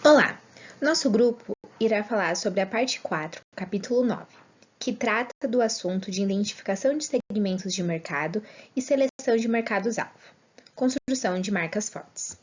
Olá! Nosso grupo irá falar sobre a parte 4, capítulo 9, que trata do assunto de identificação de segmentos de mercado e seleção de mercados-alvo, construção de marcas fortes.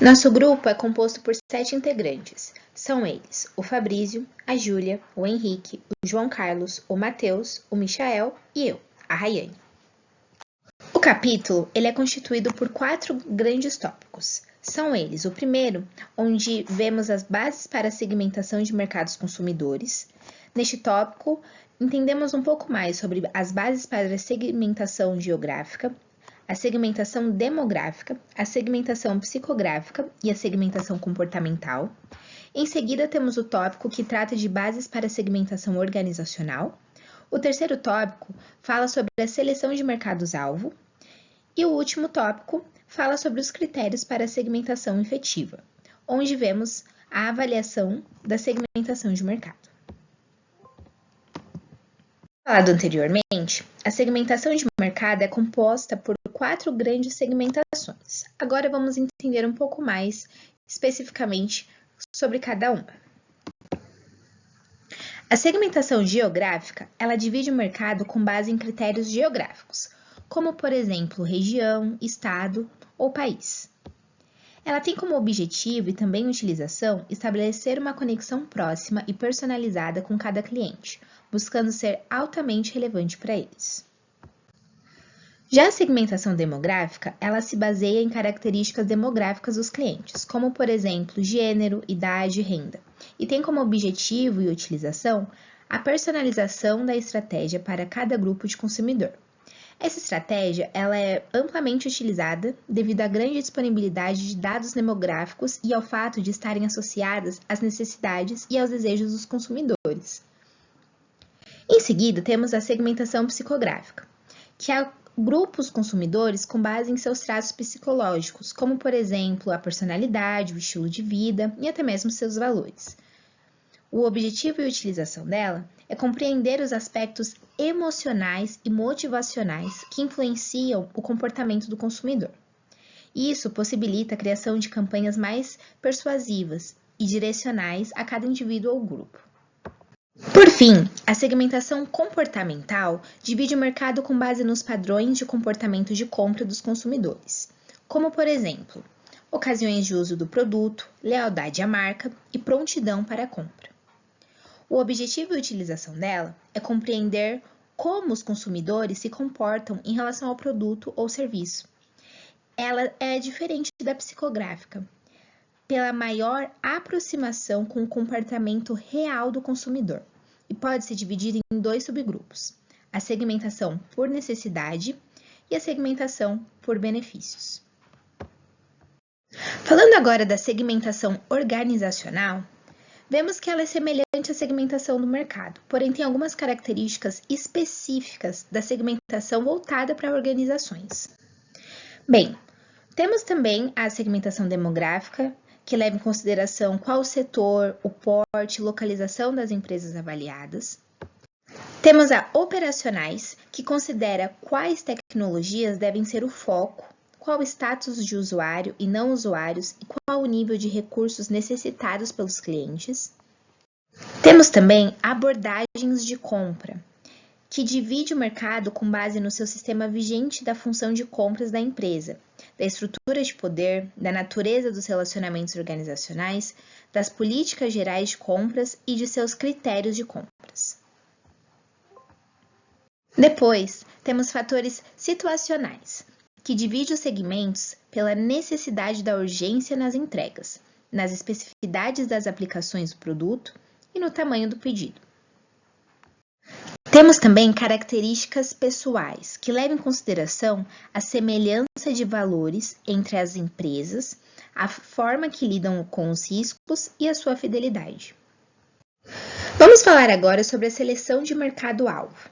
Nosso grupo é composto por 7 integrantes. São eles o Fabrício, a Júlia, o Henrique, o João Carlos, o Matheus, o Michael e eu, a Rayane. O capítulo ele é constituído por 4 grandes tópicos. São eles o primeiro, onde vemos as bases para a segmentação de mercados consumidores. Neste tópico, entendemos um pouco mais sobre as bases para a segmentação geográfica, a segmentação demográfica, a segmentação psicográfica e a segmentação comportamental. Em seguida, temos o tópico que trata de bases para a segmentação organizacional. O terceiro tópico fala sobre a seleção de mercados-alvo. E o último tópico fala sobre os critérios para a segmentação efetiva, onde vemos a avaliação da segmentação de mercado. Falado anteriormente, a segmentação de mercado é composta por 4 grandes segmentações. Agora vamos entender um pouco mais especificamente sobre cada uma. A segmentação geográfica, ela divide o mercado com base em critérios geográficos, como, por exemplo, região, estado ou país. Ela tem como objetivo e também utilização estabelecer uma conexão próxima e personalizada com cada cliente, buscando ser altamente relevante para eles. Já a segmentação demográfica, ela se baseia em características demográficas dos clientes, como, por exemplo, gênero, idade e renda, e tem como objetivo e utilização a personalização da estratégia para cada grupo de consumidor. Essa estratégia ela é amplamente utilizada devido à grande disponibilidade de dados demográficos e ao fato de estarem associadas às necessidades e aos desejos dos consumidores. Em seguida, temos a segmentação psicográfica, que agrupa os consumidores com base em seus traços psicológicos, como, por exemplo, a personalidade, o estilo de vida e até mesmo seus valores. O objetivo e utilização dela é compreender os aspectos emocionais e motivacionais que influenciam o comportamento do consumidor. Isso possibilita a criação de campanhas mais persuasivas e direcionais a cada indivíduo ou grupo. Por fim, a segmentação comportamental divide o mercado com base nos padrões de comportamento de compra dos consumidores, como, por exemplo, ocasiões de uso do produto, lealdade à marca e prontidão para a compra. O objetivo e utilização dela é compreender como os consumidores se comportam em relação ao produto ou serviço. Ela é diferente da psicográfica, pela maior aproximação com o comportamento real do consumidor, e pode ser dividida em 2 subgrupos: a segmentação por necessidade e a segmentação por benefícios. Falando agora da segmentação organizacional, vemos que ela é semelhante à segmentação do mercado, porém tem algumas características específicas da segmentação voltada para organizações. Bem, temos também a segmentação demográfica, que leva em consideração qual o setor, o porte, localização das empresas avaliadas. Temos a operacionais, que considera quais tecnologias devem ser o foco, qual o status de usuário e não usuários e qual o nível de recursos necessitados pelos clientes. Temos também abordagens de compra, que divide o mercado com base no seu sistema vigente da função de compras da empresa, da estrutura de poder, da natureza dos relacionamentos organizacionais, das políticas gerais de compras e de seus critérios de compras. Depois, temos fatores situacionais, que divide os segmentos pela necessidade da urgência nas entregas, nas especificidades das aplicações do produto e no tamanho do pedido. Temos também características pessoais, que levam em consideração a semelhança de valores entre as empresas, a forma que lidam com os riscos e a sua fidelidade. Vamos falar agora sobre a seleção de mercado-alvo.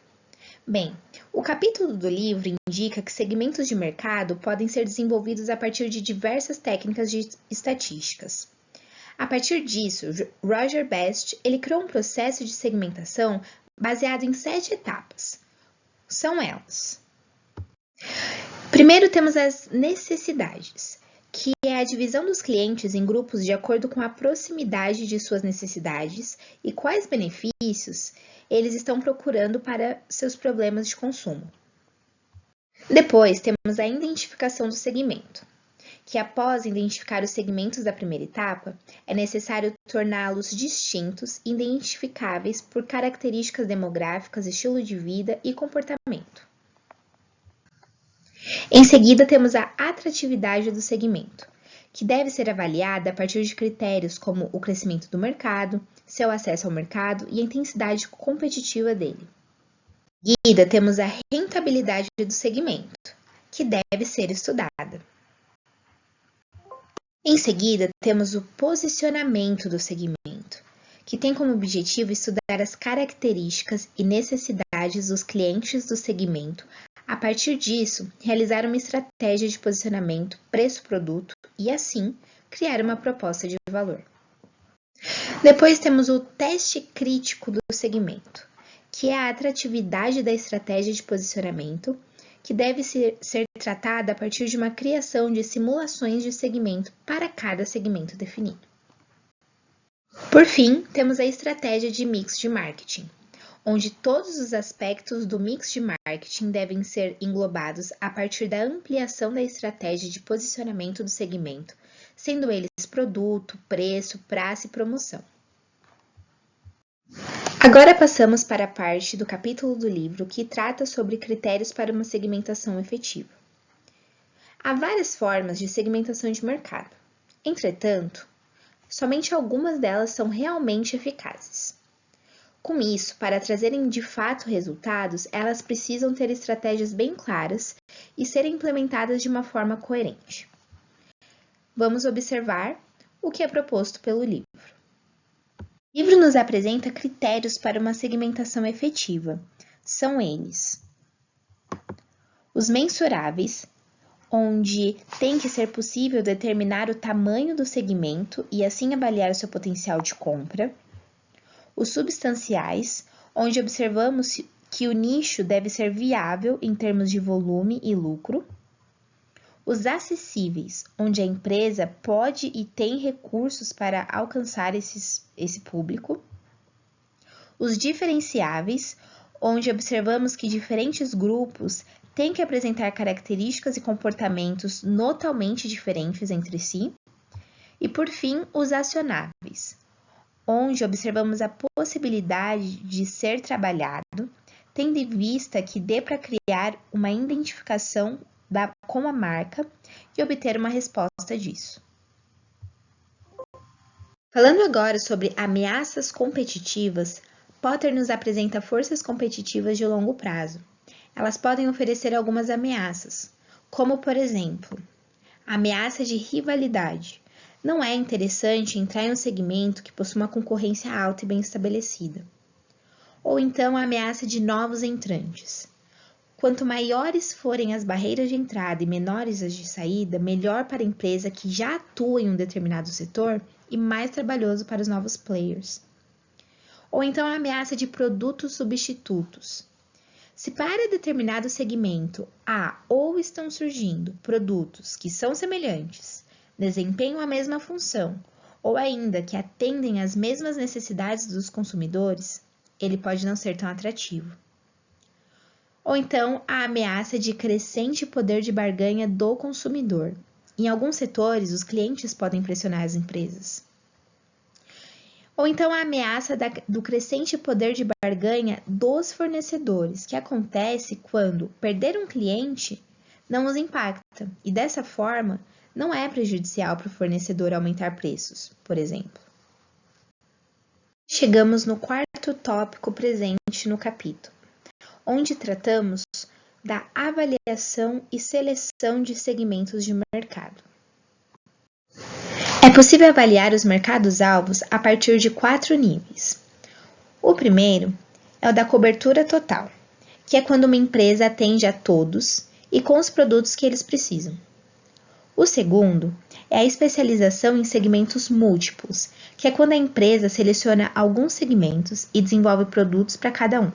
Bem, o capítulo do livro indica que segmentos de mercado podem ser desenvolvidos a partir de diversas técnicas de estatísticas. A partir disso, Roger Best ele criou um processo de segmentação baseado em 7 etapas. São elas: primeiro temos as necessidades, que é a divisão dos clientes em grupos de acordo com a proximidade de suas necessidades e quais benefícios eles estão procurando para seus problemas de consumo. Depois, temos a identificação do segmento, que após identificar os segmentos da primeira etapa, é necessário torná-los distintos e identificáveis por características demográficas, estilo de vida e comportamento. Em seguida, temos a atratividade do segmento, que deve ser avaliada a partir de critérios como o crescimento do mercado, seu acesso ao mercado e a intensidade competitiva dele. Em seguida, temos a rentabilidade do segmento, que deve ser estudada. Em seguida, temos o posicionamento do segmento, que tem como objetivo estudar as características e necessidades dos clientes do segmento. A partir disso, realizar uma estratégia de posicionamento, preço-produto e, assim, criar uma proposta de valor. Depois temos o teste crítico do segmento, que é a atratividade da estratégia de posicionamento, que deve ser tratada a partir de uma criação de simulações de segmento para cada segmento definido. Por fim, temos a estratégia de mix de marketing, onde todos os aspectos do mix de marketing devem ser englobados a partir da ampliação da estratégia de posicionamento do segmento, sendo eles produto, preço, prazo e promoção. Agora passamos para a parte do capítulo do livro que trata sobre critérios para uma segmentação efetiva. Há várias formas de segmentação de mercado. Entretanto, somente algumas delas são realmente eficazes. Com isso, para trazerem de fato resultados, elas precisam ter estratégias bem claras e serem implementadas de uma forma coerente. Vamos observar o que é proposto pelo livro. O livro nos apresenta critérios para uma segmentação efetiva. São eles: os mensuráveis, onde tem que ser possível determinar o tamanho do segmento e assim avaliar o seu potencial de compra. Os substanciais, onde observamos que o nicho deve ser viável em termos de volume e lucro. Os acessíveis, onde a empresa pode e tem recursos para alcançar esse público. Os diferenciáveis, onde observamos que diferentes grupos têm que apresentar características e comportamentos notavelmente diferentes entre si. E, por fim, os acionáveis, onde observamos a possibilidade de ser trabalhado, tendo em vista que dê para criar uma identificação com a marca e obter uma resposta disso. Falando agora sobre ameaças competitivas, Potter nos apresenta forças competitivas de longo prazo. Elas podem oferecer algumas ameaças, como, por exemplo, a ameaça de rivalidade. Não é interessante entrar em um segmento que possui uma concorrência alta e bem estabelecida. Ou então a ameaça de novos entrantes. Quanto maiores forem as barreiras de entrada e menores as de saída, melhor para a empresa que já atua em um determinado setor e mais trabalhoso para os novos players. Ou então a ameaça de produtos substitutos. Se para determinado segmento há ou estão surgindo produtos que são semelhantes, desempenham a mesma função ou ainda que atendem às mesmas necessidades dos consumidores, ele pode não ser tão atrativo. Ou então a ameaça de crescente poder de barganha do consumidor. Em alguns setores, os clientes podem pressionar as empresas. Ou então a ameaça do crescente poder de barganha dos fornecedores, que acontece quando perder um cliente não os impacta e dessa forma não é prejudicial para o fornecedor aumentar preços, por exemplo. Chegamos no quarto tópico presente no capítulo, onde tratamos da avaliação e seleção de segmentos de mercado. É possível avaliar os mercados-alvos a partir de 4 níveis. O primeiro é o da cobertura total, que é quando uma empresa atende a todos e com os produtos que eles precisam. O segundo é a especialização em segmentos múltiplos, que é quando a empresa seleciona alguns segmentos e desenvolve produtos para cada um.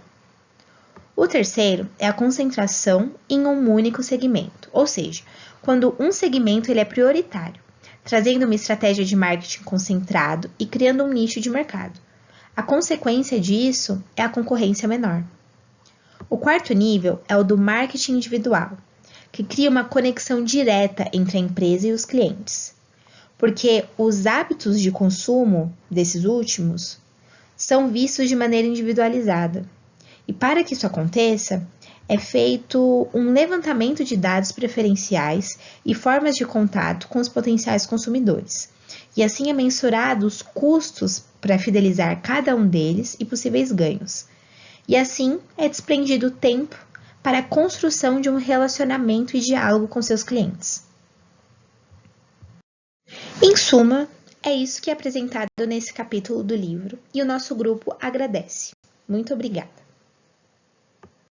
O terceiro é a concentração em um único segmento, ou seja, quando um segmento ele é prioritário, trazendo uma estratégia de marketing concentrado e criando um nicho de mercado. A consequência disso é a concorrência menor. O quarto nível é o do marketing individual, que cria uma conexão direta entre a empresa e os clientes, porque os hábitos de consumo desses últimos são vistos de maneira individualizada. E para que isso aconteça, é feito um levantamento de dados preferenciais e formas de contato com os potenciais consumidores. E assim é mensurado os custos para fidelizar cada um deles e possíveis ganhos. E assim é desprendido tempo para a construção de um relacionamento e diálogo com seus clientes. Em suma, é isso que é apresentado nesse capítulo do livro e o nosso grupo agradece. Muito obrigada!